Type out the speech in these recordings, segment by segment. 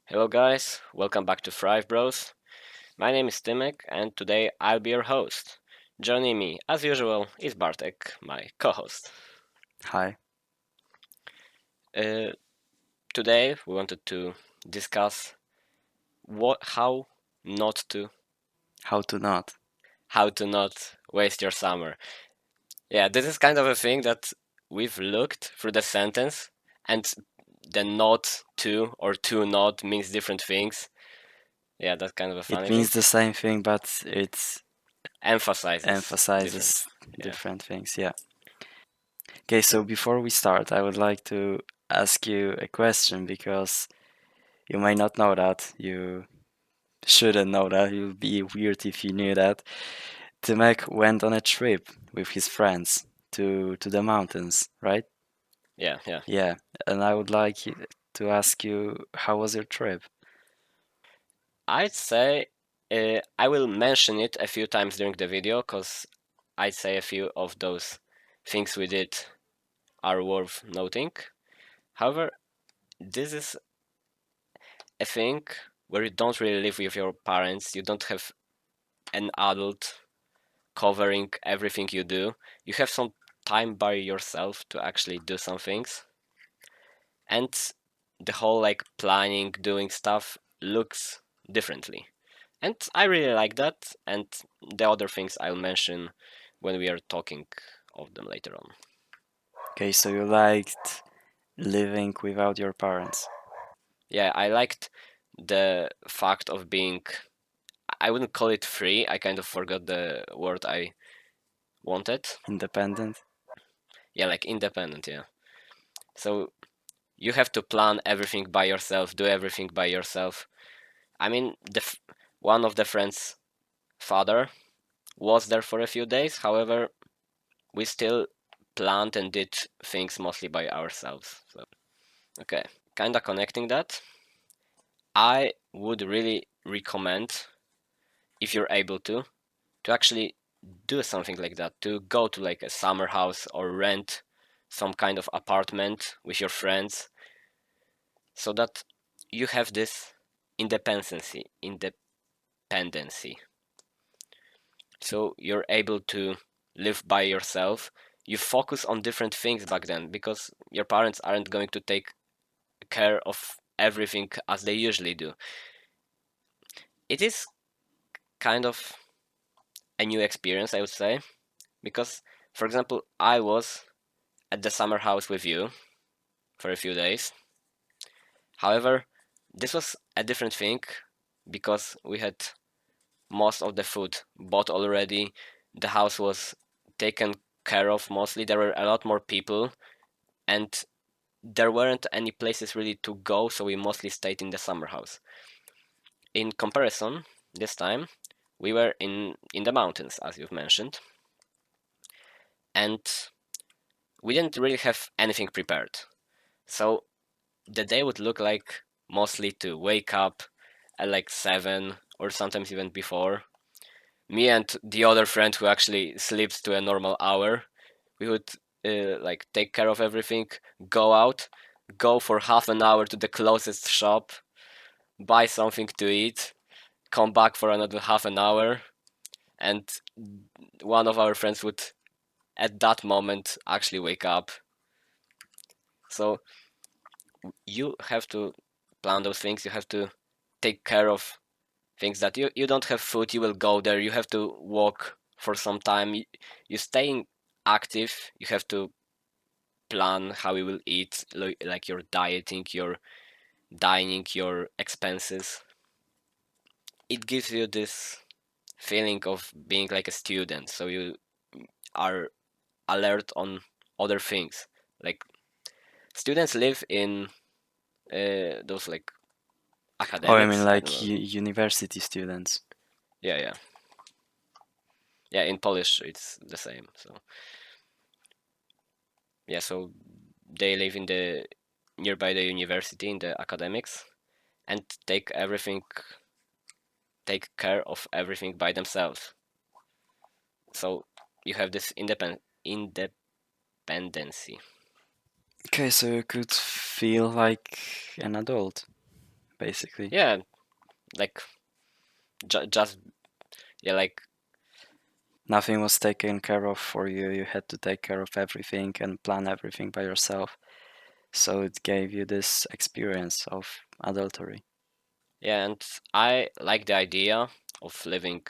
Hello guys, welcome back to ThriveBros. My name is Timek and today I'll be your host. Joining me, as usual, is Bartek, my co-host. Hi. Uh, Today we wanted to discuss what not to How to not? how to not waste your summer. Yeah, this is kind of a thing that we've looked through the sentence and the not to or to not means different things. Yeah, that's kind of a It funny thing. means the same thing, but it Emphasizes different. emphasizes Yeah. different things. Yeah. Okay, so before we start, I would like to ask you a question because you might not know that. You shouldn't know that. It would be weird if you knew that. Timek went on a trip with his friends to the mountains, right? Yeah. Yeah. And I would like to ask you, how was your trip? I'd say I will mention it a few times during the video because I'd say a few of those things we did are worth noting. However, this is a thing where you don't really live with your parents, you don't have an adult covering everything you do. You have some time by yourself to actually do some things. And the whole like planning, doing stuff looks differently. And I really like that, and the other things I'll mention when we are talking of them later on. Okay, so you liked living without your parents. Yeah, I liked the fact of being, I wouldn't call it free, I kind of forgot the word I wanted. Independent. Yeah, like independent, yeah. So you have to plan everything by yourself, do everything by yourself. I mean, one of the friends' father was there for a few days, however, we still planned and did things mostly by ourselves. So, okay, kind of connecting that. I would really recommend, if you're able to actually do something like that, to go to like a summer house or rent some kind of apartment with your friends so that you have this independency. So you're able to live by yourself. You focus on different things back then because your parents aren't going to take care of everything as they usually do. It is kind of a new experience, I would say, because, for example, I was at the summer house with you for a few days. However, this was a different thing because we had most of the food bought already. The house was taken care of mostly. There were a lot more people, and there weren't any places really to go, so we mostly stayed in the summer house. In comparison, this time we were in the mountains, as you've mentioned, and we didn't really have anything prepared. So the day would look like mostly to wake up at like 7 or sometimes even before. Me and the other friend who actually sleeps to a normal hour, we would like take care of everything, go out, go for half an hour to the closest shop, buy something to eat, come back for another half an hour, and one of our friends would at that moment actually wake up. So you have to plan those things, you have to take care of things that you don't have food, you will go there, you have to walk for some time, you staying active, you have to plan how you will eat, like your dieting, your dining, your expenses. It gives you this feeling of being like a student, so you are alert on other things. Like students live in those like Oh, I mean academics, I don't like know. university students. Yeah, yeah, in Polish it's the same. So yeah, so they live in the nearby the university in the academics and take care of everything by themselves. So you have this independency. Okay, so you could feel like an adult, basically. Yeah, like just yeah, like Nothing was taken care of for you. You had to take care of everything and plan everything by yourself. So it gave you this experience of adultery. yeah, and I like the idea of living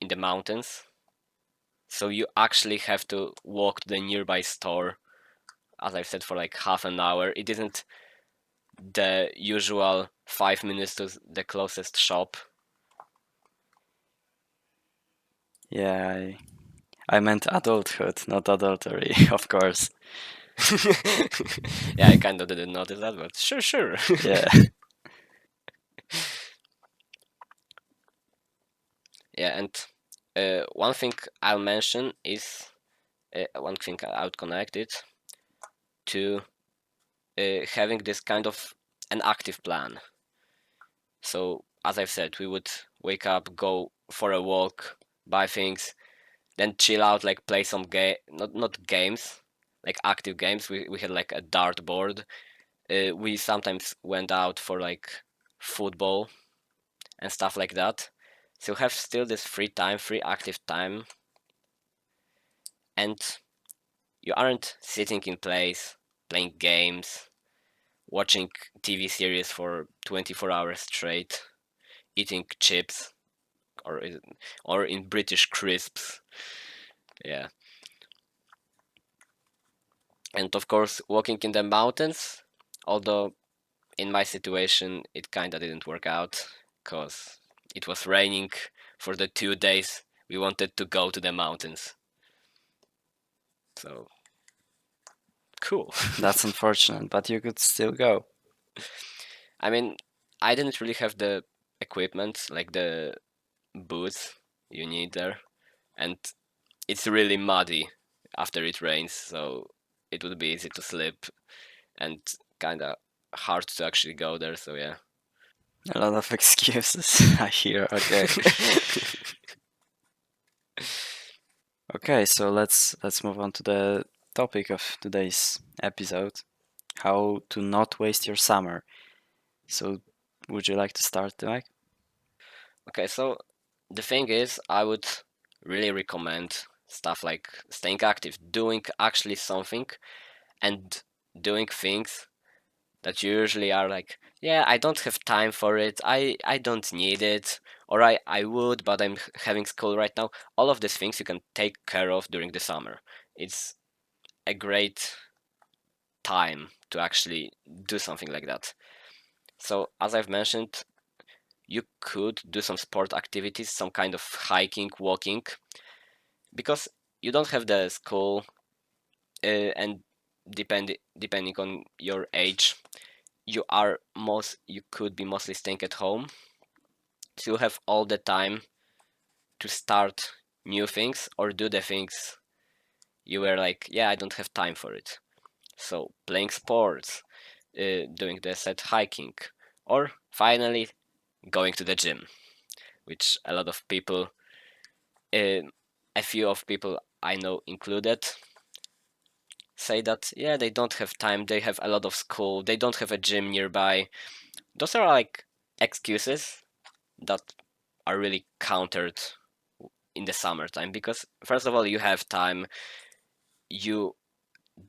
in the mountains. So you actually have to walk to the nearby store, as I've said, for like half an hour. It isn't the usual 5 minutes to the closest shop. Yeah, I meant adulthood, not adultery, of course. Yeah, I kind of didn't notice that, but sure, sure. Yeah. Yeah, and one thing I'll mention is one thing I would connect it to having this kind of an active plan. So, as I've said, we would wake up, go for a walk, buy things, then chill out, like play some not games, like active games. We had like a dart board. We sometimes went out for like football and stuff like that. So have still this free time, free active time, and you aren't sitting in place playing games, watching TV series for 24 hours straight, eating chips or or in British crisps. Yeah, and of course walking in the mountains. Although in my situation it kinda didn't work out because it was raining for the 2 days we wanted to go to the mountains. So cool. That's unfortunate, but you could still go. I mean, I didn't really have the equipment, like the boots you need there, and it's really muddy after it rains, so it would be easy to slip and kind of hard to actually go there. So yeah. A lot of excuses I hear. Okay. Okay, so let's move on to the topic of today's episode, how to not waste your summer. So would you like to start, Mike? Okay, so the thing is, I would really recommend stuff like staying active, doing actually something, and doing things that usually are like, yeah, I don't have time for it, I don't need it, or I would, but I'm having school right now. All of these things you can take care of during the summer. It's a great time to actually do something like that. So as I've mentioned, you could do some sport activities, some kind of hiking, walking, because you don't have the school, and depending on your age, you could be mostly staying at home, so you have all the time to start new things or do the things you were like, yeah, I don't have time for it. So playing sports, doing the set hiking, or finally going to the gym, which a lot of people, uh, a few of people I know included, say that yeah, they don't have time, they have a lot of school, they don't have a gym nearby. Those are like excuses that are really countered in the summertime, because first of all you have time, you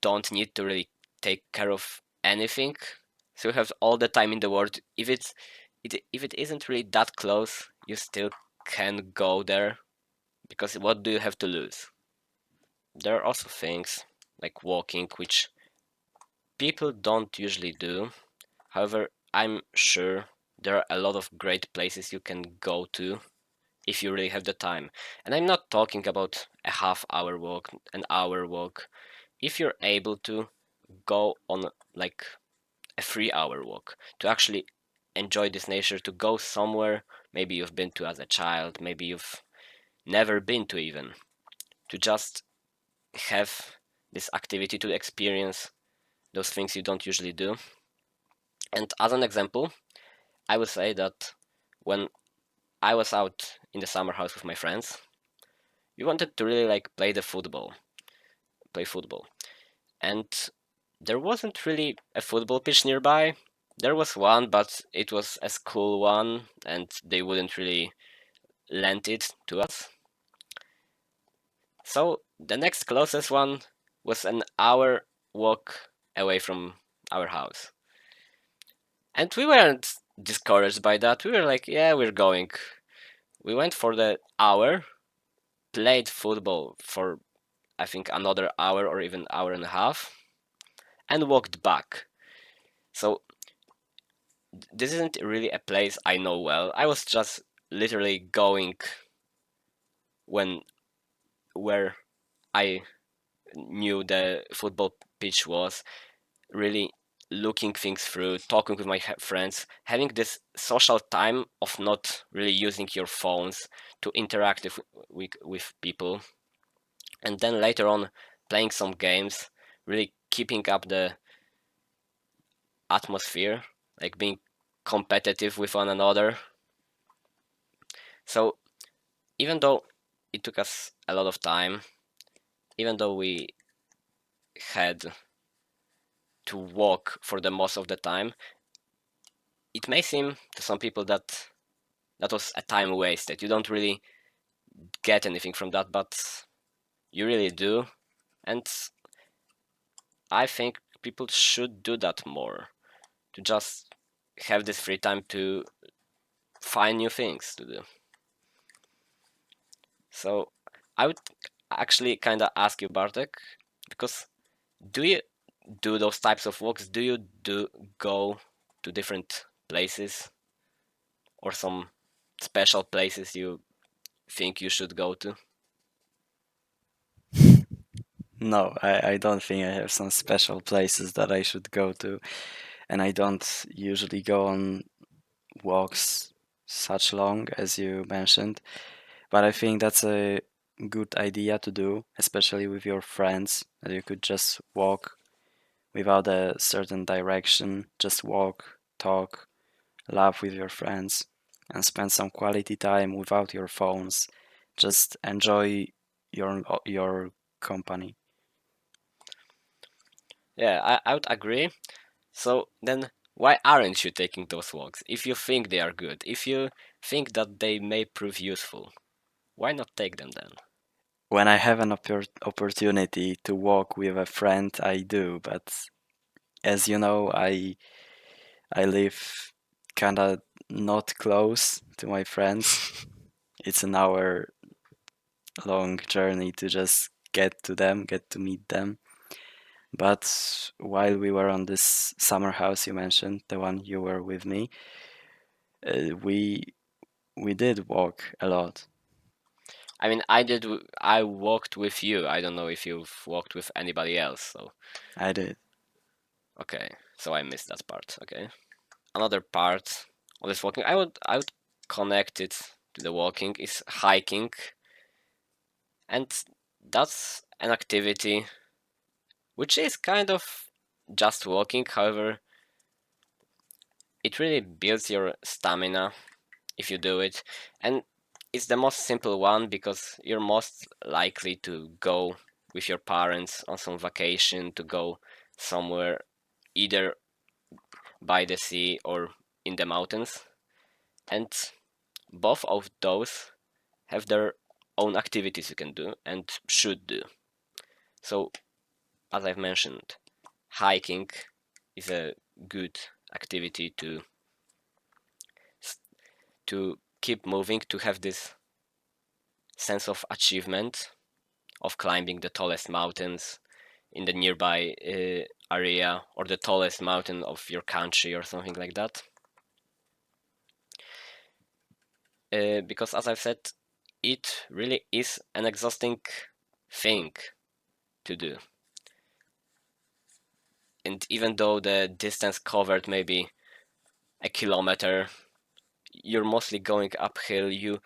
don't need to really take care of anything, so you have all the time in the world. If it isn't really that close, you still can go there, because what do you have to lose? There are also things like walking, which people don't usually do. However, I'm sure there are a lot of great places you can go to if you really have the time. And I'm not talking about a half hour walk, an hour walk. If you're able to go on like a 3 hour walk to actually enjoy this nature, to go somewhere maybe you've been to as a child, maybe you've never been to even, to just have this activity, to experience those things you don't usually do. And as an example, I would say that when I was out in the summer house with my friends, we wanted to really like play football. And there wasn't really a football pitch nearby. There was one, but it was a school one, and they wouldn't really lend it to us. So the next closest one was an hour walk away from our house. And we weren't discouraged by that. We were like, yeah, we're going. We went for the hour, played football for I think another hour or even hour and a half, and walked back. So this isn't really a place I know well. I was just literally going when where I knew the football pitch was, really looking things through, talking with my friends, having this social time of not really using your phones to interact with people, and then later on playing some games, really keeping up the atmosphere, like being competitive with one another. So even though it took us a lot of time, even though we had to walk for the most of the time, it may seem to some people that that was a time wasted. You don't really get anything from that, but you really do. And I think people should do that more, to just have this free time to find new things to do. So I would actually kind of ask you, Bartek, because do you do those types of walks? Do you do go to different places or some special places you think you should go to? No, I don't think I have some special places that I should go to, and I don't usually go on walks such long as you mentioned. But I think that's a good idea to do, especially with your friends, that you could just walk without a certain direction, just walk, talk, laugh with your friends, and spend some quality time without your phones. Just enjoy your company. Yeah, I would agree. So then, why aren't you taking those walks? If you think they are good, if you think that they may prove useful, why not take them then? When I have an opportunity to walk with a friend, I do. But as you know, I live kind of not close to my friends. It's an hour long journey to just get to them, get to meet them. But while we were on this summer house you mentioned, the one you were with me, we did walk a lot. I mean, I walked with you. I don't know if you've walked with anybody else. So I did. okay, so I missed that part. Okay, another part of this walking, I would connect it to the walking is hiking, and that's an activity which is kind of just walking. However, it really builds your stamina if you do it, and it's the most simple one because you're most likely to go with your parents on some vacation, to go somewhere either by the sea or in the mountains, and both of those have their own activities you can do and should do. So as I've mentioned, hiking is a good activity to keep moving, to have this sense of achievement of climbing the tallest mountains in the nearby area, or the tallest mountain of your country or something like that. Because as I've said, it really is an exhausting thing to do. And even though the distance covered may be a kilometer, you're mostly going uphill. You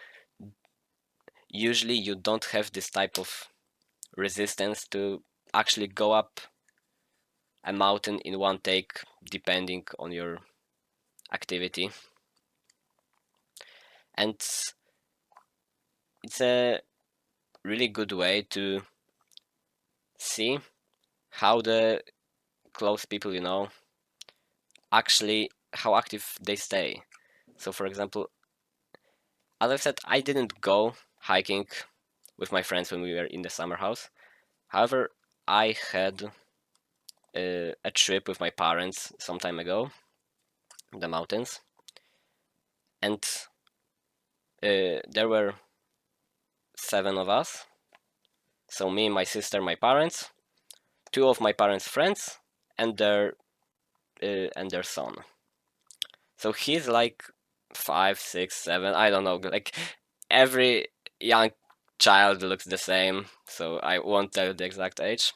don't have this type of resistance to actually go up a mountain in one take, depending on your activity. And it's a really good way to see how the close people actually how active they stay. So, for example, as I said, I didn't go hiking with my friends when we were in the summer house. However, I had a trip with my parents some time ago in the mountains, and there were 7 of us. So me, my sister, my parents, two of my parents' friends, and their son. So he's like 5, 6, 7. I don't know. Like every young child looks the same, so I won't tell the exact age.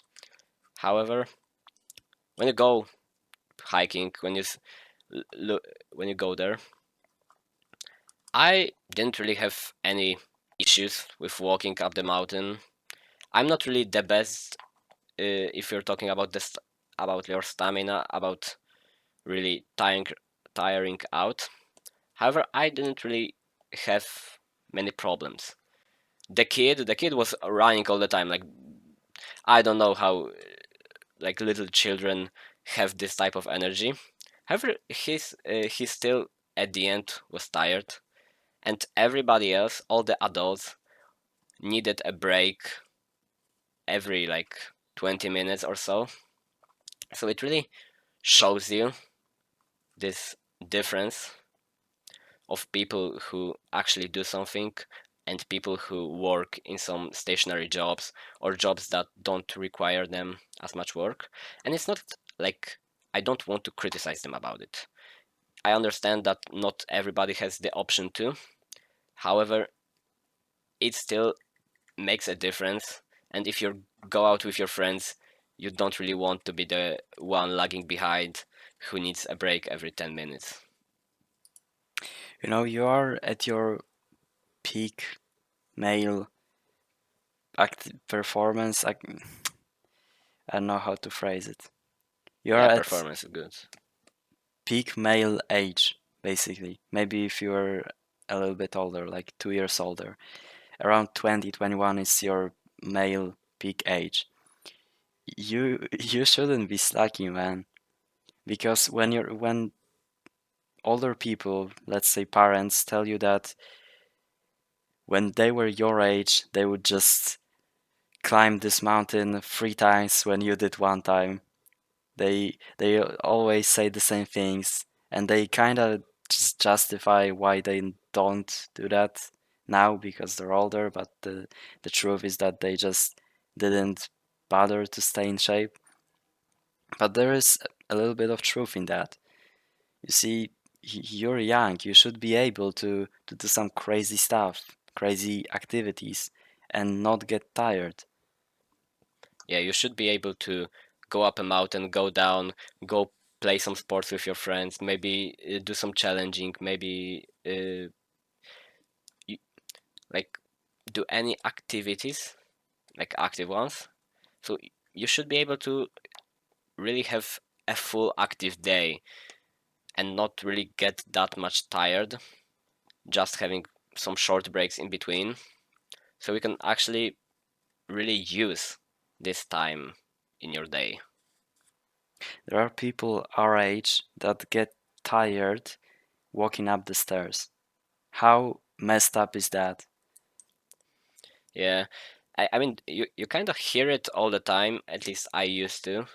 However, when you go hiking, look, when you go there, I didn't really have any issues with walking up the mountain. I'm not really the best if you're talking about about your stamina, about really tiring out. However, I didn't really have many problems. The kid was running all the time. Like I don't know how like little children have this type of energy. However, he still at the end was tired, and everybody else, all the adults, needed a break every like 20 minutes or so. So it really shows you this difference of people who actually do something and people who work in some stationary jobs or jobs that don't require them as much work. And it's not like I don't want to criticize them about it. I understand that not everybody has the option to. However, it still makes a difference. And if you go out with your friends, you don't really want to be the one lagging behind who needs a break every 10 minutes. You know, you are at your peak male performance. I don't know how to phrase it. You are Yeah, at performance is good. peak male age, basically. Maybe if you're a little bit older, like 2 years older, around 20, 21 is your male peak age. You shouldn't be slacking, man, because when older people, let's say parents, tell you that when they were your age, they would just climb this mountain 3 times when you did 1 time. They always say the same things, and they kind of just justify why they don't do that now because they're older. But the truth is that they just didn't bother to stay in shape. But there is a little bit of truth in that. You see, you're young. You should be able to do some crazy stuff, crazy activities, and not get tired. Yeah, you should be able to go up a mountain, go down, go play some sports with your friends, maybe do some challenging, maybe y- like do any activities, like active ones. So you should be able to really have a full active day and not really get that much tired, just having some short breaks in between. So we can actually really use this time in your day. There are people our age that get tired walking up the stairs. How messed up is that? Yeah, I mean, you kind of hear it all the time. At least I used to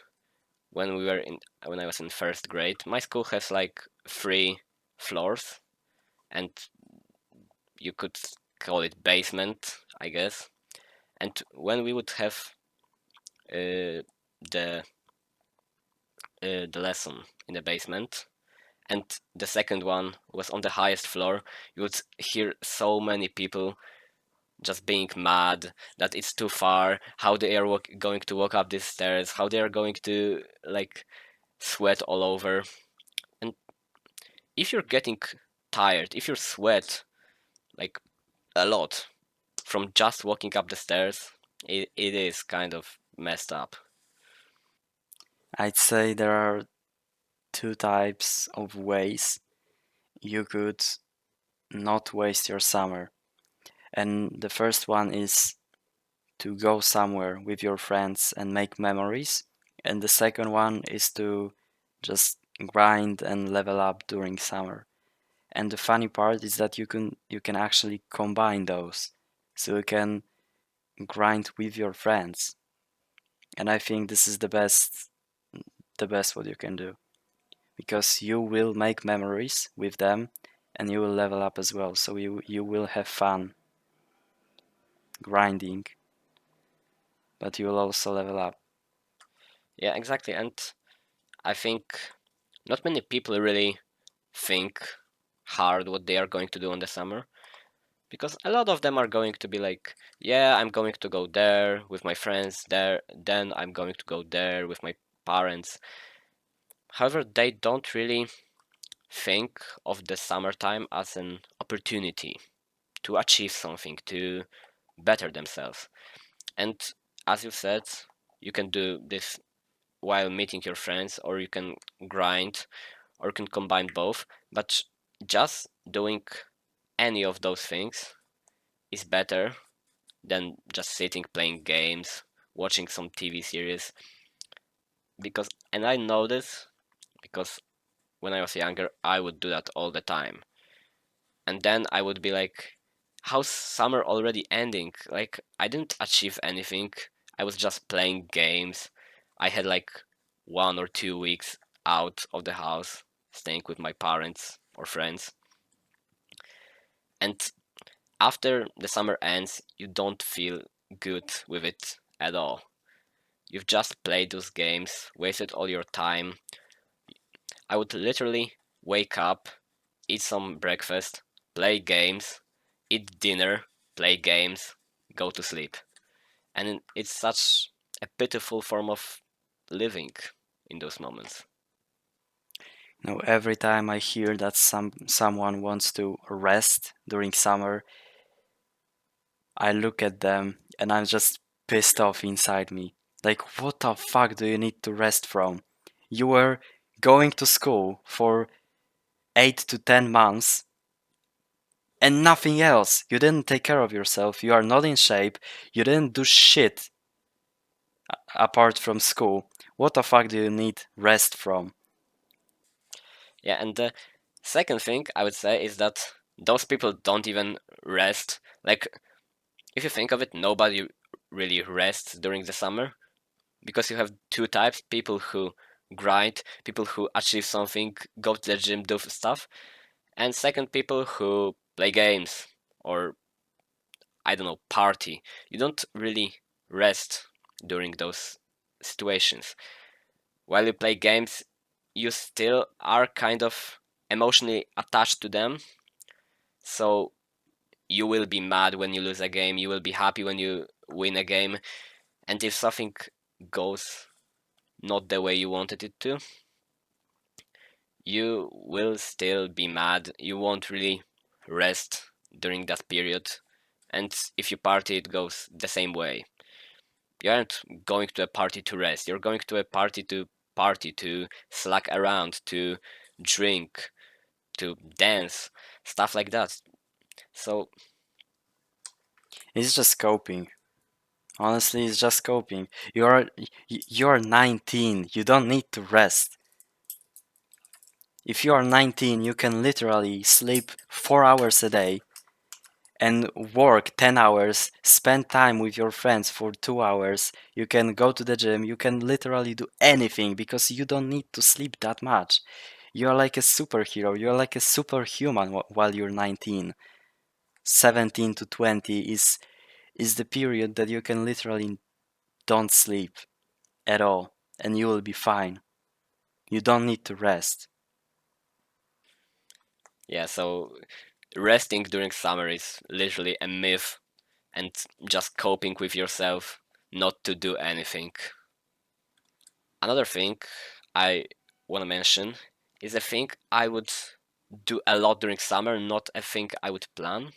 when I was in first grade. My school has like 3 floors, and you could call it basement, I guess. And when we would have the the lesson in the basement, and the second one was on the highest floor, you would hear so many people just being mad that it's too far, how they are going to walk up these stairs, how they are going to like sweat all over. And if you're getting tired, if you sweat like a lot from just walking up the stairs, it is kind of messed up. I'd say there are two types of ways you could not waste your summer. And the first one is to go somewhere with your friends and make memories. And the second one is to just grind and level up during summer. And the funny part is that you can actually combine those. So you can grind with your friends. And I think this is the best what you can do because you will make memories with them and you will level up as well. So you will have fun grinding, but you will also level up. Yeah, exactly. And I think not many people really think hard what they are going to do in the summer because a lot of them are going to be like, yeah, I'm going to go there with my friends there, then I'm going to go there with my parents. However, they don't really think of the summertime as an opportunity to achieve something, to better themselves. And as you said, you can do this while meeting your friends, or you can grind, or you can combine both. But just doing any of those things is better than just sitting playing games, watching some TV series. Because, and I know this because when I was younger, I would do that all the time. And then I would be like, how's summer already ending? Like, I didn't achieve anything. I was just playing games. I had like 1 or 2 weeks out of the house, staying with my parents or friends. And after the summer ends, you don't feel good with it at all. You've just played those games, wasted all your time. I would literally wake up, eat some breakfast, play games, eat dinner, play games, go to sleep. And it's such a pitiful form of living in those moments. Every time I hear that someone wants to rest during summer, I look at them and I'm just pissed off inside me. Like, what the fuck do you need to rest from? You were going to school for 8 to 10 months and nothing else. You didn't take care of yourself. You are not in shape. You didn't do shit apart from school. What the fuck do you need rest from? Yeah, and the second thing I would say is that those people don't even rest. Like, if you think of it, nobody really rests during the summer because you have two types: people who grind, people who achieve something, go to the gym, do stuff, and second, people who play games or I don't know, party. You don't really rest during those situations. While you play games, you still are kind of emotionally attached to them. So you will be mad when you lose a game, you will be happy when you win a game, and if something goes not the way you wanted it to, you will still be mad. You won't really rest during that period. And if you party, it goes the same way. You aren't going to a party to rest. You're going to a party, to slack around, to drink, to dance, stuff like that. So It's just coping. Honestly, it's just coping. You're 19. You don't need to rest. If you are 19, you can literally sleep 4 hours a day and work 10 hours, spend time with your friends for 2 hours. You can go to the gym, you can literally do anything because you don't need to sleep that much. You're like a superhero, you're like a superhuman while you're 19. 17 to 20 is the period that you can literally don't sleep at all and you will be fine. You don't need to rest. yeah, so resting during summer is literally a myth and just coping with yourself not to do anything. Another thing I want to mention is a thing I would do a lot during summer, not a thing I would plan,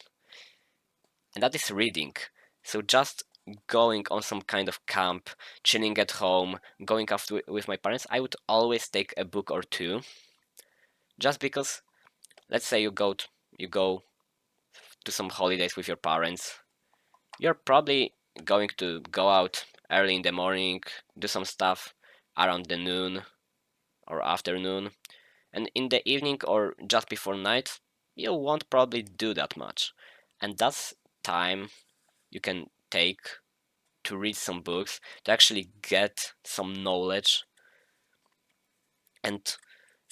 and that is reading. So just going on some kind of camp, chilling at home, going out with my parents, I would always take a book or two, just because. Let's say you go to some holidays with your parents. You're probably going to go out early in the morning, do some stuff around the noon or afternoon. And in the evening or just before night, you won't probably do that much. And that's time you can take to read some books, to actually get some knowledge. And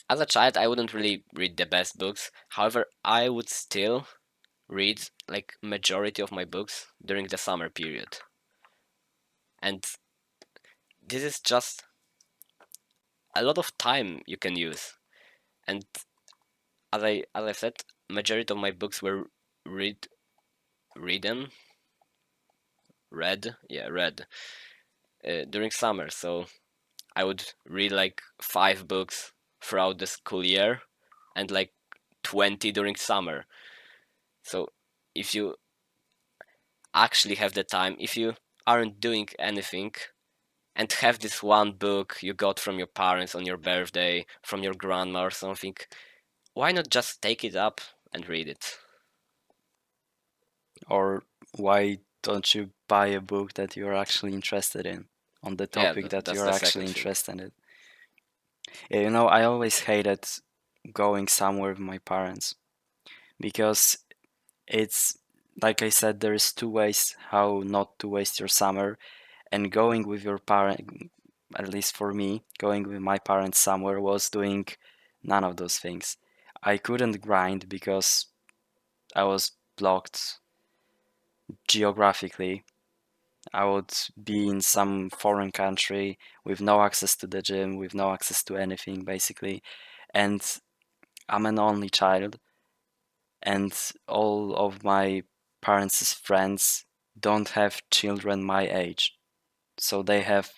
as a child, I wouldn't really read the best books. However, I would still read like majority of my books during the summer period. And this is just a lot of time you can use. And as I said, majority of my books were read readden read during summer. So I would read like 5 books throughout the school year and like 20 during summer. So if you actually have the time, if you aren't doing anything and have this one book you got from your parents on your birthday, from your grandma or something, why not just take it up and read it? Or why don't you buy a book that you're actually interested in on the Yeah, topic that that's you're the actually second thing. interested in? Yeah, you know, I always hated going somewhere with my parents because it's like I said, there's two ways how not to waste your summer, and going with your parent, at least for me, going with my parents somewhere was doing none of those things. I couldn't grind because I was blocked geographically. I would be in some foreign country with no access to the gym, with no access to anything basically. And I'm an only child, and all of my parents' friends don't have children my age. So they have,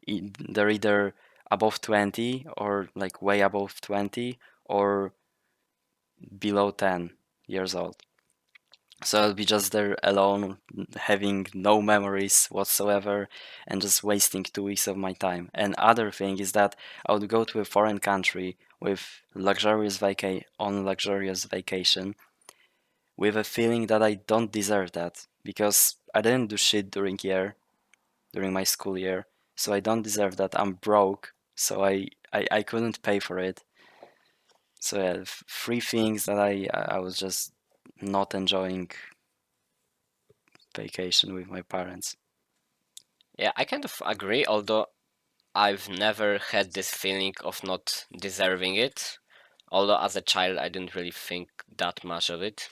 they're either above 20 or like way above 20 or below 10 years old. So I'll be just there alone, having no memories whatsoever, and just wasting 2 weeks of my time. And other thing is that I would go to a foreign country with luxurious vacation, with a feeling that I don't deserve that because I didn't do shit during my school year, so I don't deserve that. I'm broke, so I couldn't pay for it. So yeah, three things that I was just not enjoying vacation with my parents. Yeah, I kind of agree, although I've never had this feeling of not deserving it. Although as a child, I didn't really think that much of it.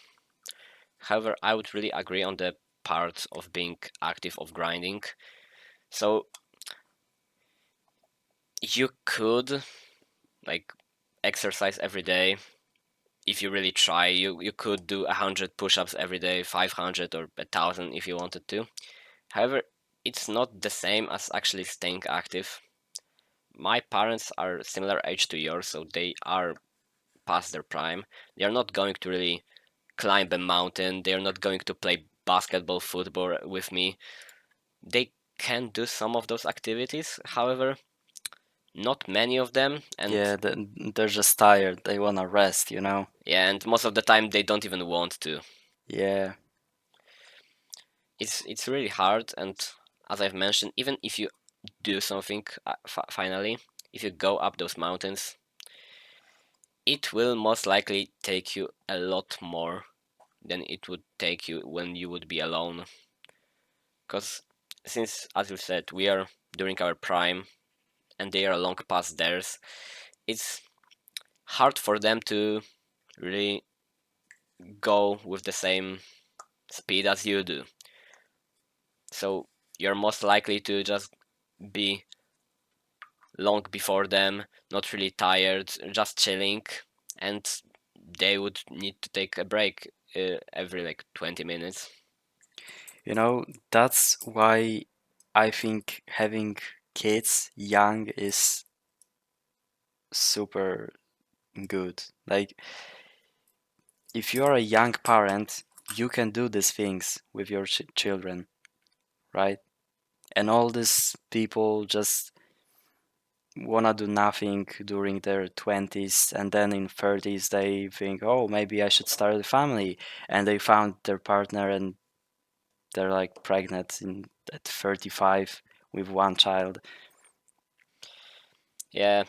However, I would really agree on the part of being active, of grinding. So you could like exercise every day if you really try. You could do 100 push-ups every day, 500 or 1,000 if you wanted to. However, it's not the same as actually staying active. My parents are similar age to yours, so they are past their prime. They are not going to really climb a mountain. They are not going to play basketball, football with me. They can do some of those activities, however, not many of them. And Yeah, they're just tired. They wanna rest, you know? yeah, and most of the time they don't even want to. Yeah. It's really hard, and as I've mentioned, even if you do something finally, if you go up those mountains, it will most likely take you a lot more than it would take you when you would be alone. Because since, as you said, we are during our prime and they are long past theirs, it's hard for them to really go with the same speed as you do. So you're most likely to just be long before them, not really tired, just chilling, and they would need to take a break every like 20 minutes. You know, that's why I think having kids young is super good. Like, if you're a young parent, you can do these things with your children, right? And all these people just wanna do nothing during their 20s, and then in 30s they think, oh, maybe I should start a family, and they found their partner and they're like pregnant at 35 with one child. Yeah,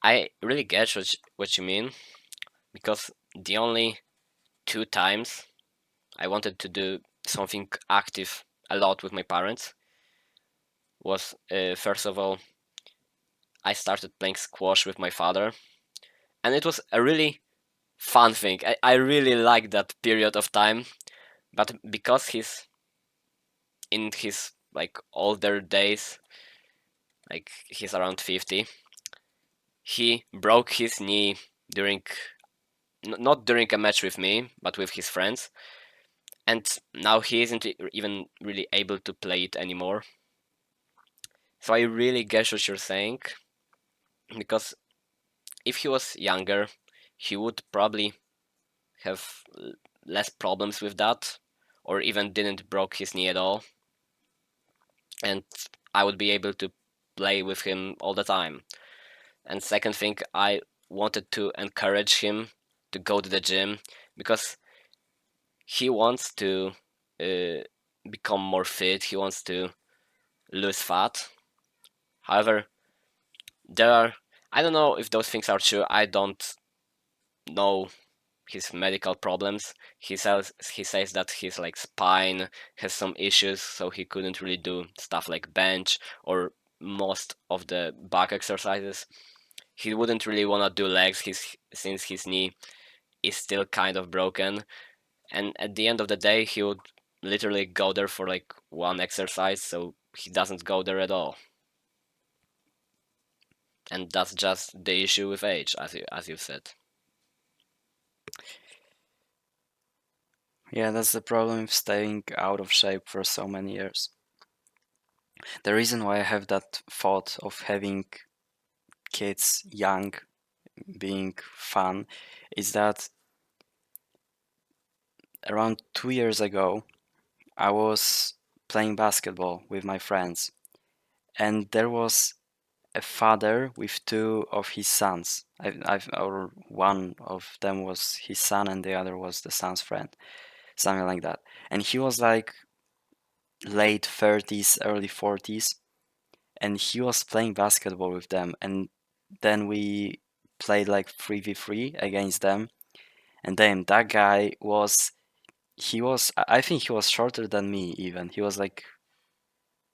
I really get what you mean, because the only two times I wanted to do something active a lot with my parents was, first of all, I started playing squash with my father, and it was a really fun thing. I really liked that period of time, but because he's in his like older days, like he's around 50, he broke his knee during, not during a match with me, but with his friends, and now he isn't even really able to play it anymore. So I really get what you're saying, because if he was younger, he would probably have less problems with that, or even didn't broke his knee at all, and I would be able to play with him all the time. And second thing, I wanted to encourage him to go to the gym, because he wants to uh, become more fit. He wants to lose fat. However, there are, I don't know if those things are true. I don't know his medical problems. He says that his like spine has some issues, so he couldn't really do stuff like bench or most of the back exercises. He wouldn't really want to do legs, since his knee is still kind of broken. And at the end of the day, he would literally go there for like one exercise, so he doesn't go there at all. And that's just the issue with age, as you said. Yeah, that's the problem with staying out of shape for so many years. The reason why I have that thought of having kids young being fun is that around 2 years ago, I was playing basketball with my friends, and there was a father with two of his sons. Or one of them was his son, and the other was the son's friend, something like that. And he was like late 30s, early 40s, and he was playing basketball with them. And then we played like 3v3 against them. And then that guy was, I think he was shorter than me even. He was like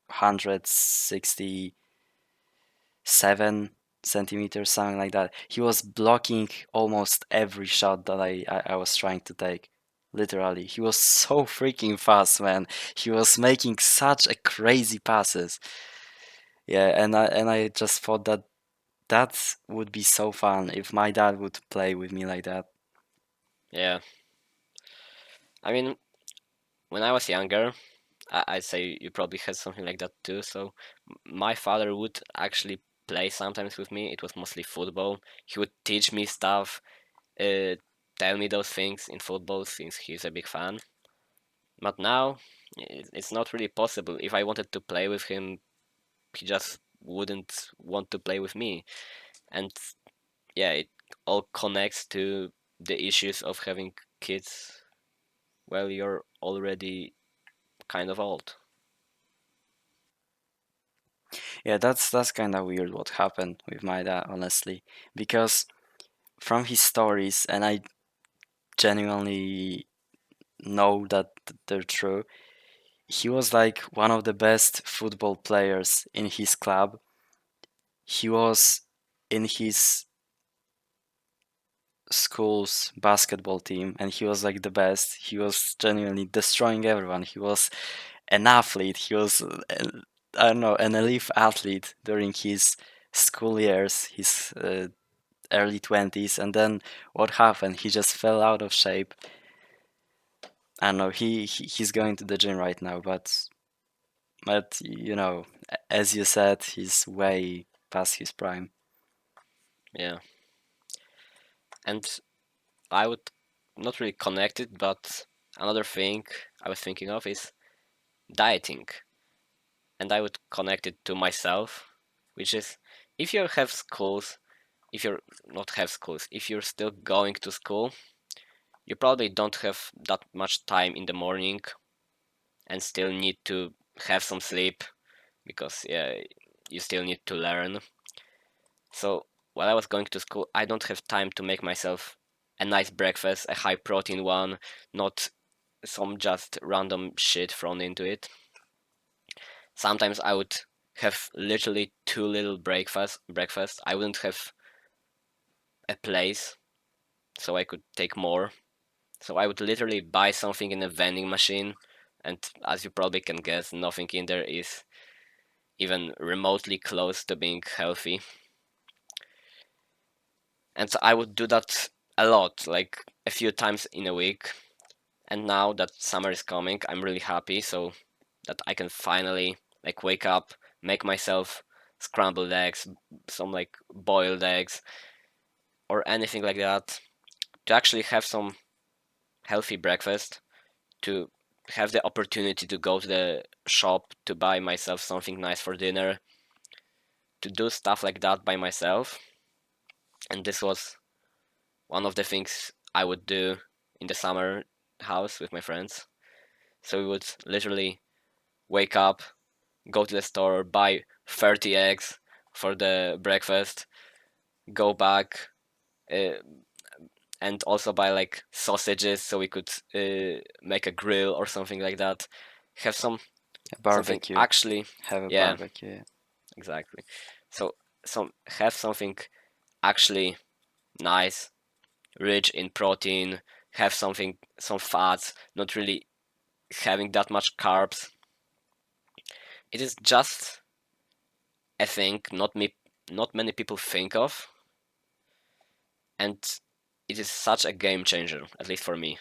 167 centimeters, something like that. He was blocking almost every shot that I was trying to take. Literally, he was so freaking fast, man. He was making such a crazy passes. Yeah, and I just thought that that would be so fun if my dad would play with me like that. Yeah, I mean, when I was younger, I'd say you probably had something like that too. So my father would actually play sometimes with me. It was mostly football. He would teach me stuff, uh, tell me those things in football, since he's a big fan. But now it's not really possible. If I wanted to play with him, he just wouldn't want to play with me. And yeah, it all connects to the issues of having kids while you're already kind of old. Yeah, that's kind of weird what happened with my dad, honestly, because from his stories, and I genuinely know that they're true. He was like one of the best football players in his club. He was in his school's basketball team and he was like the best. He was genuinely destroying everyone. He was an athlete. He was, I don't know, an elite athlete during his school years, his early 20s. And then what happened? He just fell out of shape. I don't know. He's going to the gym right now, but as you said, he's way past his prime. Yeah, and I would not really connect it, but another thing I was thinking of is dieting, and I would connect it to myself, which is, if you have schools, if you're not have schools, if you're still going to school, you probably don't have that much time in the morning and still need to have some sleep, because yeah, you still need to learn. So while I was going to school, I don't have time to make myself a nice breakfast, a high protein one, not some just random shit thrown into it. Sometimes I would have literally too little breakfast. I wouldn't have a place, so I could take more. So I would literally buy something in a vending machine, and as you probably can guess, nothing in there is even remotely close to being healthy. And so I would do that a lot, like a few times in a week. And now that summer is coming, I'm really happy so that I can finally like wake up, make myself scrambled eggs, some like boiled eggs or anything like that, to actually have some healthy breakfast, to have the opportunity to go to the shop to buy myself something nice for dinner, to do stuff like that by myself. And this was one of the things I would do in the summer house with my friends. So we would literally wake up, go to the store, buy 30 eggs for the breakfast, go back, uh, and also buy like sausages so we could make a grill or something like that. Have A something barbecue. actually, Have a yeah, barbecue. exactly. So have something actually nice, rich in protein, have some fats, not really having that much carbs. It is just a thing not many people think of, and it is such a game changer, at least for me.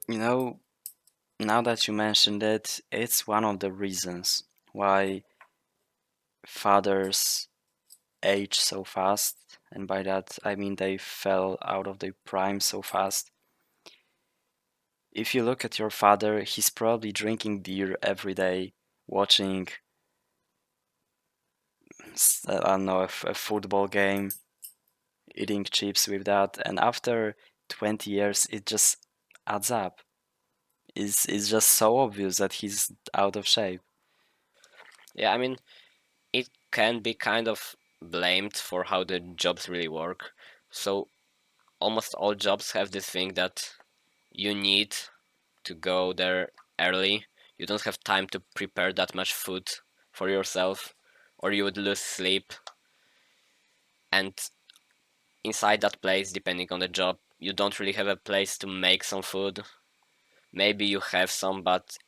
You know, now that you mentioned it, it's one of the reasons why fathers age so fast, and by that I mean they fell out of their prime so fast. If you look at your father, he's probably drinking beer every day, watching, I don't know, a football game, eating chips with that, and after 20 years, it just adds up. It's just so obvious that he's out of shape. Yeah, I mean, it can be kind of blamed for how the jobs really work. So almost all jobs have this thing that you need to go there early. You don't have time to prepare that much food for yourself, or you would lose sleep. And inside that place, depending on the job, you don't really have a place to make some food. Maybe you have some, but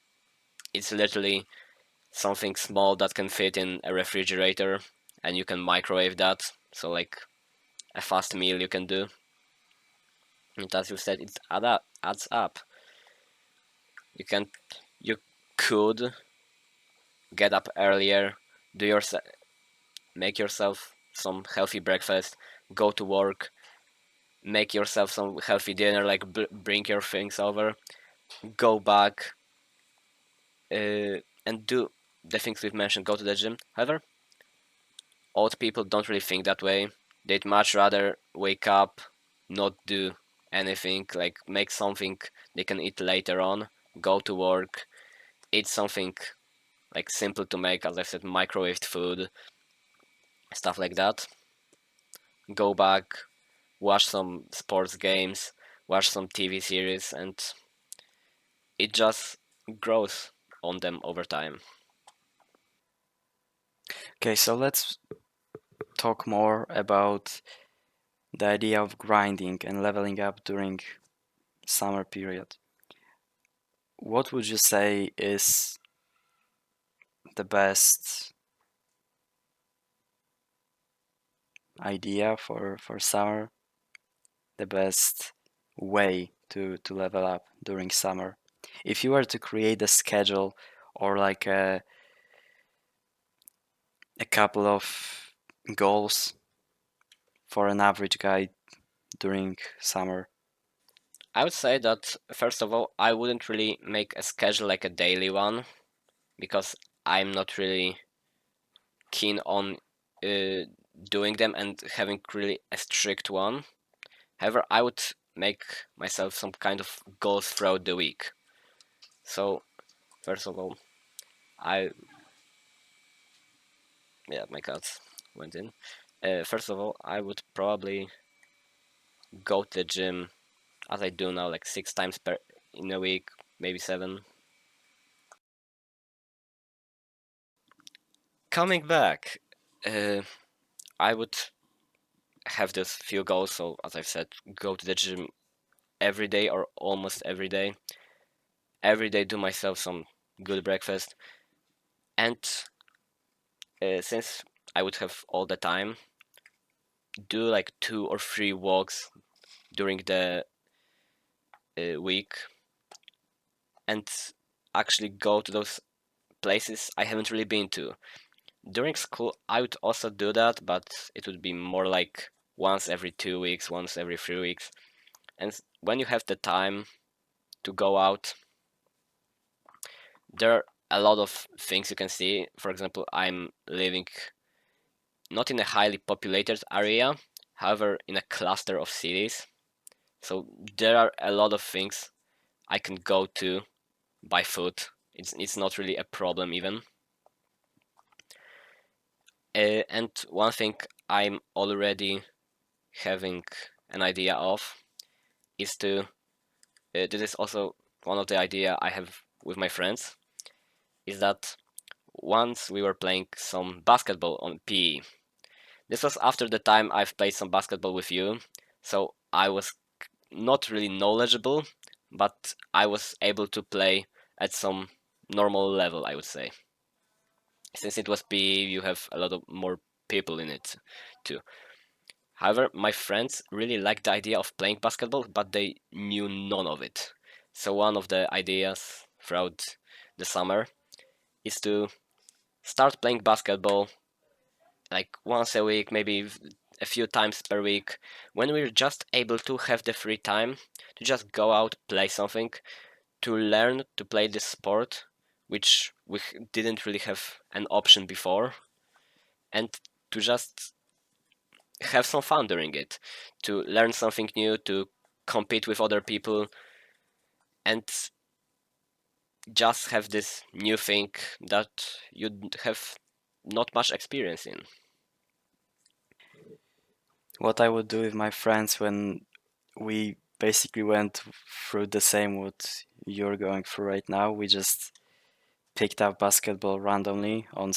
it's literally something small that can fit in a refrigerator, and you can microwave that. So like a fast meal you can do. And as you said, adds up. You can you could get up earlier, do your make yourself some healthy breakfast, go to work, make yourself some healthy dinner, like bring your things over, go back, and do the things we've mentioned. Go to the gym. However, old people don't really think that way. They'd much rather wake up, not do anything, like make something they can eat later on, go to work, eat something like simple to make, as I said, microwaved food, stuff like that. Go back, watch some sports games, watch some TV series, and it just grows on them over time. Okay, so let's talk more about the idea of grinding and leveling up during summer period. What would you say is the best idea for summer, the best way to level up during summer? If you were to create a schedule or like a couple of goals for an average guy during summer. I would say that first of all, I wouldn't really make a schedule like a daily one because I'm not really keen on uh, doing them and having really a strict one. However, I would make myself some kind of goals throughout the week. So, first of all, I Yeah, my cat went in. First of all, I would probably go to the gym as I do now, like 6 times per in a week, maybe seven. Coming back, uh, I would have those few goals. So as I've said, go to the gym every day or almost every day. Every day, do myself some good breakfast, and since I would have all the time, do like 2 or 3 walks during the week, and actually go to those places I haven't really been to. During school, I would also do that, but it would be more like once every 2 weeks, once every 3 weeks. And when you have the time to go out, there are a lot of things you can see. For example, I'm living not in a highly populated area, however, in a cluster of cities. So there are a lot of things I can go to by foot. It's not really a problem even. And one thing I'm already having an idea of is to this is also one of the idea I have with my friends is that once we were playing some basketball on PE. This was after the time I've played some basketball with you, so I was not really knowledgeable, but I was able to play at some normal level, I would say. Since it was PE, you have a lot of more people in it too. However, my friends really liked the idea of playing basketball, but they knew none of it. So one of the ideas throughout the summer is to start playing basketball like once a week, maybe a few times per week, when we're just able to have the free time to just go out, play something, to learn to play this sport, which we didn't really have an option before, and to just have some fun during it, to learn something new, to compete with other people, and just have this new thing that you have not much experience in. What I would do with my friends when we basically went through the same what you're going through right now. We just picked up basketball randomly on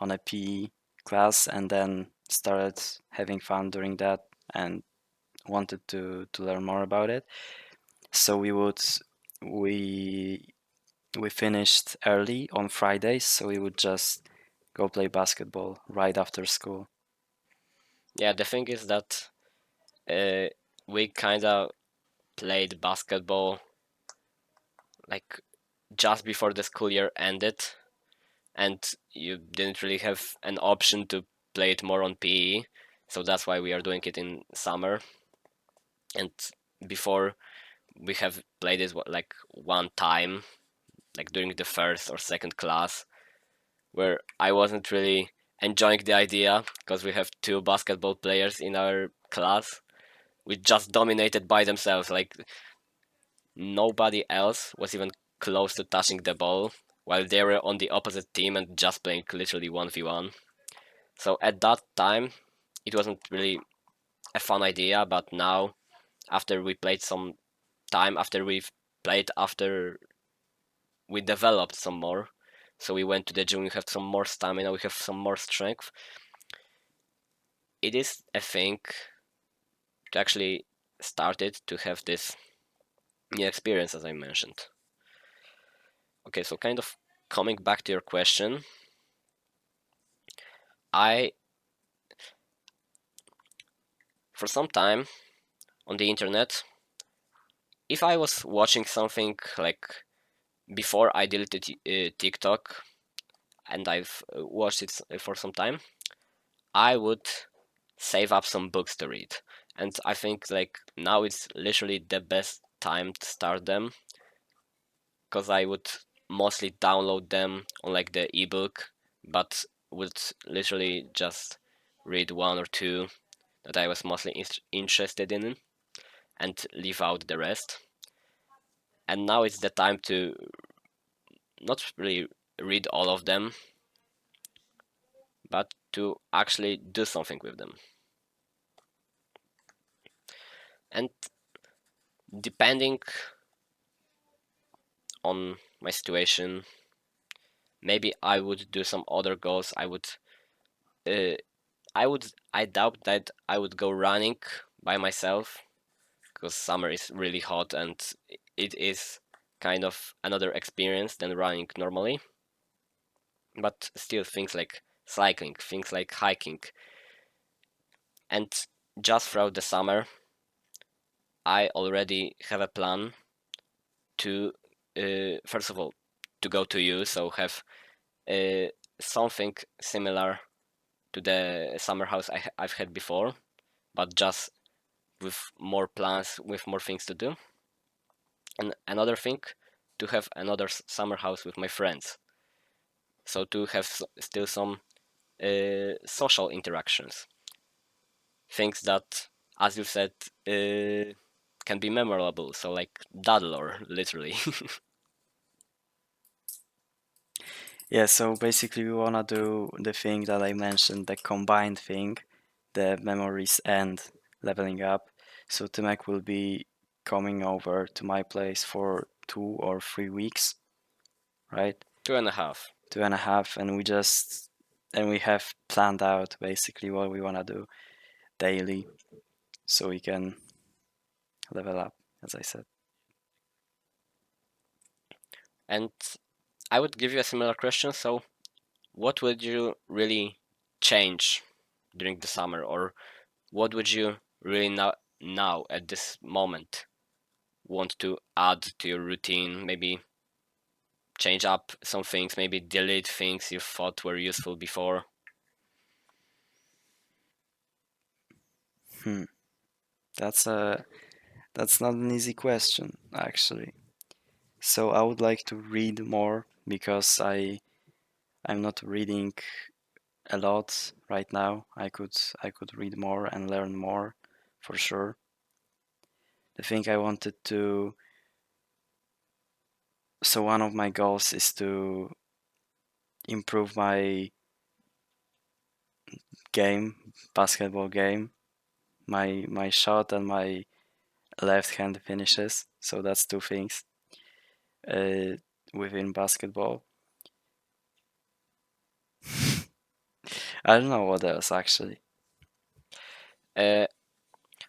a PE class and then started having fun during that and wanted to learn more about it. So we we finished early on Fridays, so we would just go play basketball right after school. Yeah, the thing is that uh, we kind of played basketball like just before the school year ended, and you didn't really have an option to play it more on PE, so that's why we are doing it in summer. And before we have played it like one time, like during the first or second class, where I wasn't really enjoying the idea because we have two basketball players in our class, which just dominated by themselves. Like nobody else was even close to touching the ball, while they were on the opposite team and just playing literally 1v1. So at that time, it wasn't really a fun idea, but now, after we played some time, after we developed some more, so we went to the gym, we have some more stamina, we have some more strength. It is a thing to actually start it, to have this new experience, as I mentioned. Okay, so kind of coming back to your question, I, for some time on the internet, if I was watching something like before I deleted TikTok and I've watched it for some time, I would save up some books to read. And I think like now it's literally the best time to start them because I would mostly download them on like the ebook, but would literally just read one or two that I was mostly interested in and leave out the rest. And now it's the time to not really read all of them, but to actually do something with them. And depending on my situation, maybe I would do some other goals. Uh, I doubt that I would go running by myself because summer is really hot and it is kind of another experience than running normally. But still, things like cycling, things like hiking, and just throughout the summer, I already have a plan to, first of all, to go to you, so have uh, something similar to the summer house I've had before, but just with more plans, with more things to do. And another thing, to have another summer house with my friends. So to have still some social interactions, things that, as you said, can be memorable. So like daddle literally. Yeah, so basically we wanna do the thing that I mentioned, the combined thing, the memories and leveling up. So Timek will be coming over to my place for 2 or 3 weeks, right? 2.5. 2.5, and we have planned out basically what we wanna do daily, so we can level up, as I said. And I would give you a similar question. So, what would you really change during the summer, or what would you really now at this moment want to add to your routine? Maybe change up some things, maybe delete things you thought were useful before. Hmm. That's a that's not an easy question, actually. So I would like to read more because I'm not reading a lot right now. I could read more and learn more for sure. The thing I wanted to so one of my goals is to improve my game, basketball game, my shot and my left hand finishes. So that's two things uh, within basketball. I don't know what else actually. Uh,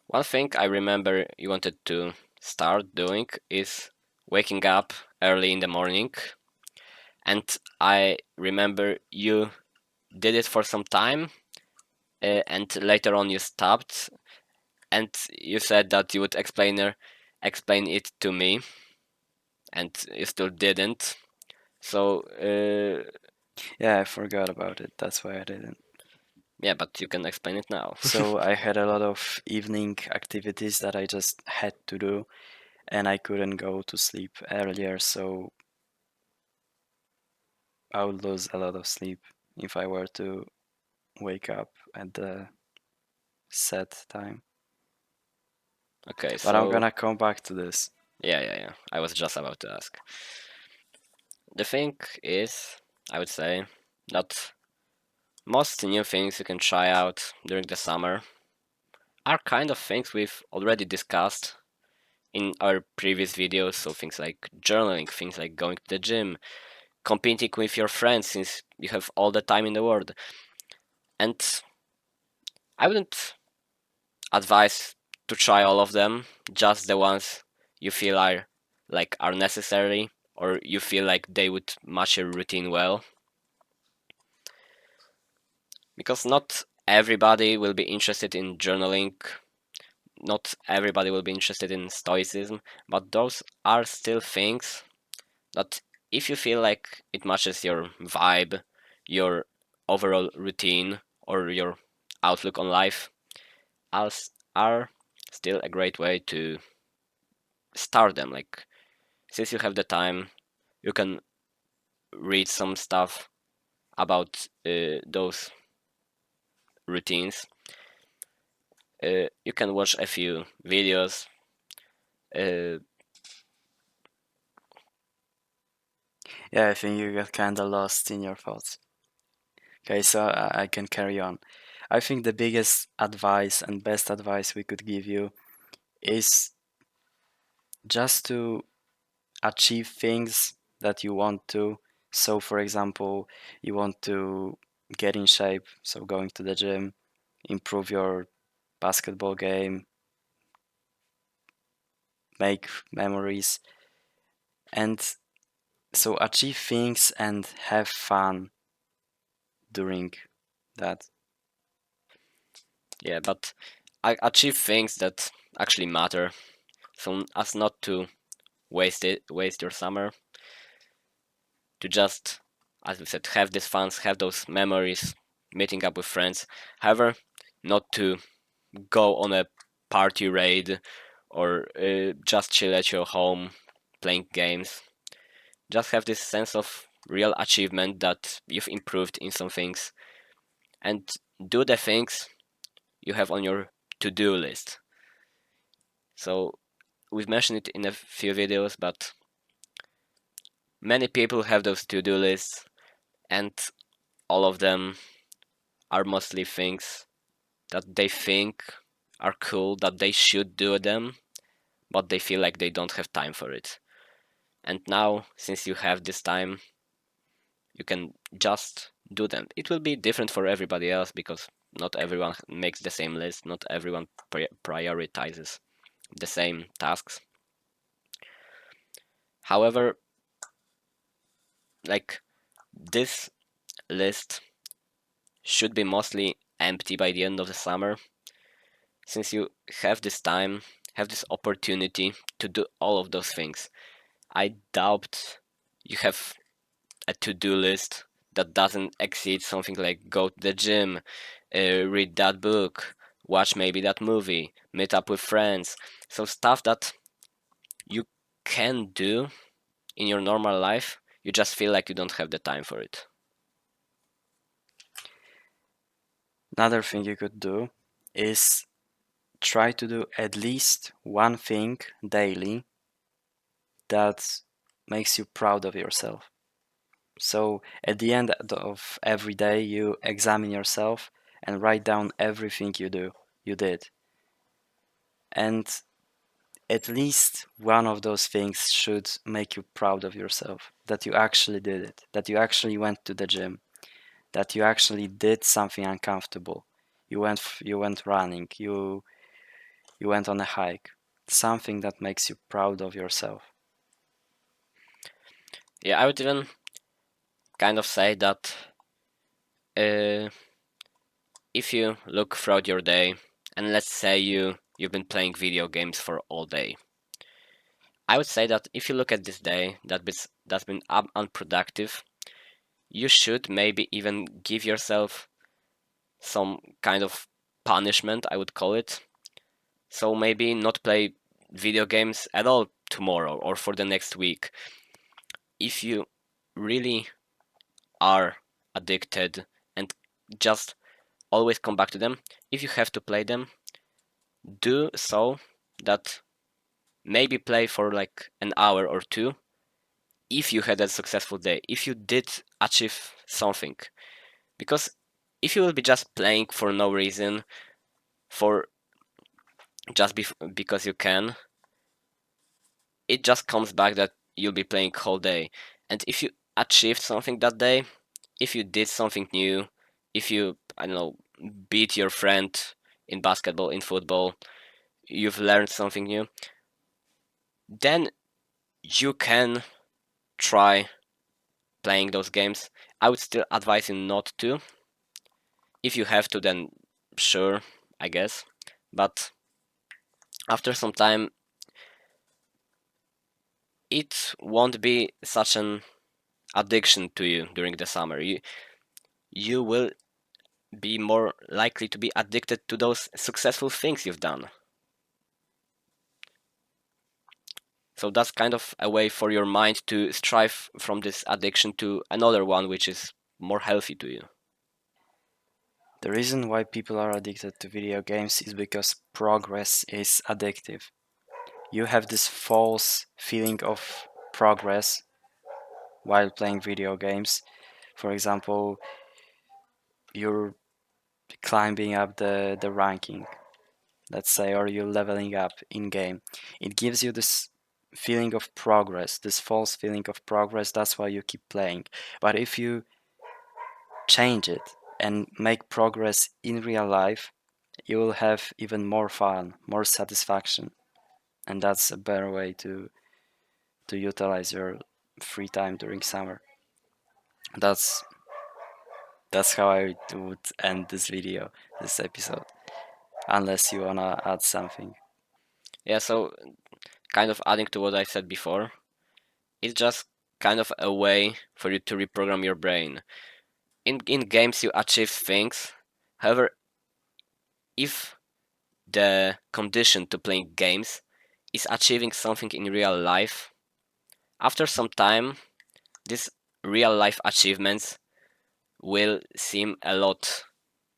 One thing I remember you wanted to start doing is waking up early in the morning. And I remember you did it for some time, and later on you stopped, and you said that you would explain it to me, and you still didn't. So Yeah, I forgot about it. That's why I didn't. yeah, but you can explain it now. So I had a lot of evening activities that I just had to do, and I couldn't go to sleep earlier, so I would lose a lot of sleep if I were to wake up at the set time. Okay, But I'm so gonna come back to this. yeah. I was just about to ask. The thing is, I would say that most new things you can try out during the summer are kind of things we've already discussed in our previous videos. So things like journaling, things like going to the gym, competing with your friends since you have all the time in the world. And I wouldn't advise to try all of them, just the ones you feel are necessary or you feel like they would match your routine well. Because not everybody will be interested in journaling, not everybody will be interested in stoicism, but those are still things that if you feel like it matches your vibe, your overall routine, or your outlook on life, are still a great way to start them. Like, since you have the time, you can read some stuff about those routines. You can watch a few videos. Uh, Yeah, I think you got kinda lost in your thoughts. Okay, so I can carry on. I think the biggest advice and best advice we could give you is just to achieve things that you want to. So, for example, you want to get in shape, so going to the gym, improve your basketball game, make memories, and so achieve things and have fun during that. Yeah, but I achieve things that actually matter, so as not to waste your summer, to just, as we said, have these fun, have those memories, meeting up with friends. However, not to go on a party raid or just chill at your home playing games. Just have this sense of real achievement that you've improved in some things, and do the things you have on your to-do list. So we've mentioned it in a few videos, but many people have those to-do lists, and all of them are mostly things that they think are cool, that they should do them, but they feel like they don't have time for it. And now, since you have this time, you can just do them. It will be different for everybody else because not everyone makes the same list, not everyone prioritizes the same tasks. However, like this list should be mostly empty by the end of the summer, since you have this time, have this opportunity to do all of those things. I doubt you have a to-do list that doesn't exceed something like go to the gym, read that book, watch maybe that movie, meet up with friends. So stuff that you can do in your normal life, you just feel like you don't have the time for it. Another thing you could do is try to do at least one thing daily that makes you proud of yourself. So at the end of every day, you examine yourself and write down everything you did. And at least one of those things should make you proud of yourself, that you actually did it, that you actually went to the gym, that you actually did something uncomfortable. You went running, you went on a hike. Something that makes you proud of yourself. Yeah, I would even kind of say that uh, if you look throughout your day, and let's say you've been playing video games for all day, I would say that if you look at this day that's been unproductive, you should maybe even give yourself some kind of punishment, I would call it. So maybe not play video games at all tomorrow or for the next week. If you really are addicted and just always come back to them, if you have to play them, do so that maybe play for like an hour or two if you had a successful day, if you did achieve something. Because if you will be just playing for no reason, for just because you can, it just comes back that you'll be playing whole day. And if you achieved something that day, if you did something new, if you, I don't know, beat your friend in basketball, in football, you've learned something new, then you can try playing those games. I would still advise you not to. If you have to, then sure, I guess. But after some time, it won't be such an addiction to you during the summer. You will be more likely to be addicted to those successful things you've done. So that's kind of a way for your mind to strive from this addiction to another one which is more healthy to you. The reason why people are addicted to video games is because progress is addictive. You have this false feeling of progress while playing video games. For example, you're climbing up the ranking, let's say, or you're leveling up in game. It gives you this feeling of progress, this false feeling of progress. That's why you keep playing. But if you change it and make progress in real life, you will have even more fun, more satisfaction, and that's a better way to utilize your free time during summer. That's that's how I would end this video, this episode, unless you wanna add something. Yeah, so kind of adding to what I said before, it's just kind of a way for you to reprogram your brain. In games you achieve things. However, if the condition to playing games is achieving something in real life, after some time these real life achievements will seem a lot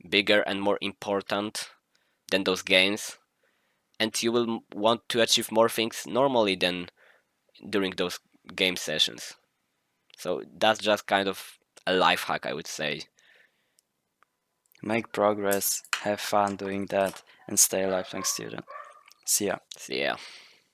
bigger and more important than those games, and you will want to achieve more things normally than during those game sessions. So that's just kind of a life hack, I would say. Make progress, have fun doing that, and stay a lifelong student. See ya. So yeah.